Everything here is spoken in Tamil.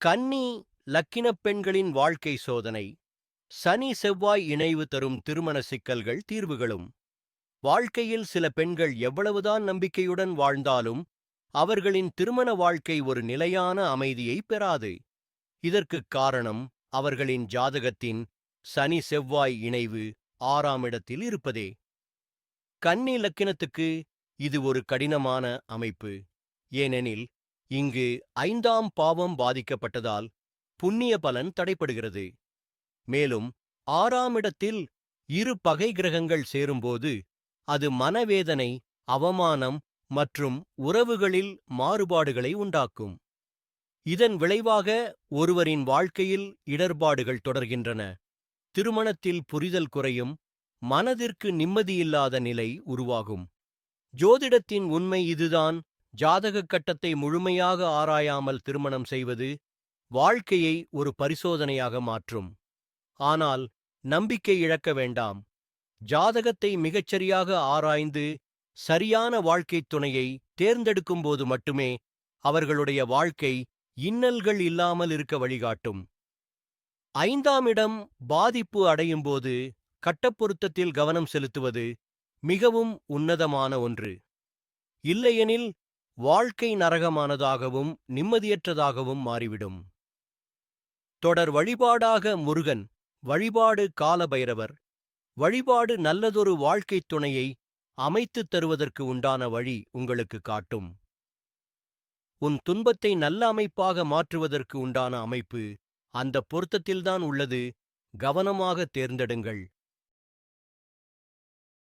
கன்னி லக்கினப் பெண்களின் வாழ்க்கை சோதனை. சனி செவ்வாய் இணைவு தரும் திருமண சிக்கல்கள் தீர்வுகளும். வாழ்க்கையில் சில பெண்கள் எவ்வளவுதான் நம்பிக்கையுடன் வாழ்ந்தாலும் அவர்களின் திருமண வாழ்க்கை ஒரு நிலையான அமைதியை பெறாது. இதற்குக் காரணம் அவர்களின் ஜாதகத்தின் சனி செவ்வாய் இணைவு 6ஆம் இடத்தில் இருப்பதே. கன்னி லக்கினத்துக்கு இது ஒரு கடினமான அமைப்பு. ஏனெனில் இங்கு 5ஆம் பாவம் பாதிக்கப்பட்டதால் புண்ணிய பலன் தடைப்படுகிறது. மேலும் 6ஆம் இடத்தில் இரு பகை கிரகங்கள் சேரும்போது அது மனவேதனை, அவமானம் மற்றும் உறவுகளில் மாறுபாடுகளை உண்டாக்கும். இதன் விளைவாக ஒருவரின் வாழ்க்கையில் இடர்பாடுகள் தொடர்கின்றன. திருமணத்தில் புரிதல் குறையும், மனதிற்கு நிம்மதியில்லாத நிலை உருவாகும். ஜோதிடத்தின் உண்மை இதுதான். ஜாதக கட்டத்தை முழுமையாக ஆராயாமல் திருமணம் செய்வது வாழ்க்கையை ஒரு பரிசோதனையாக மாற்றும். ஆனால் நம்பிக்கை இழக்க வேண்டாம். ஜாதகத்தை மிகச்சரியாக ஆராய்ந்து சரியான வாழ்க்கைத் துணையை தேர்ந்தெடுக்கும்போது மட்டுமே அவர்களுடைய வாழ்க்கை இன்னல்கள் இல்லாமல் இருக்க வழிகாட்டும். 5ஆம் இடம் பாதிப்பு அடையும்போது கட்டப்பொருத்தத்தில் கவனம் செலுத்துவது மிகவும் உன்னதமான ஒன்று. இல்லையெனில் வாழ்க்கை நரகமானதாகவும் நிம்மதியற்றதாகவும் மாறிவிடும். தொடர் வழிபாடாக முருகன் வழிபாடு, காலபைரவர் வழிபாடு நல்லதொரு வாழ்க்கைத் துணையை அமைத்துத் தருவதற்கு உண்டான வழி உங்களுக்கு காட்டும். உன் துன்பத்தை நல்ல அமைப்பாக மாற்றுவதற்கு உண்டான அமைப்பு அந்த பொருத்தத்தில்தான் உள்ளது. கவனமாக தேர்ந்தெடுங்கள்.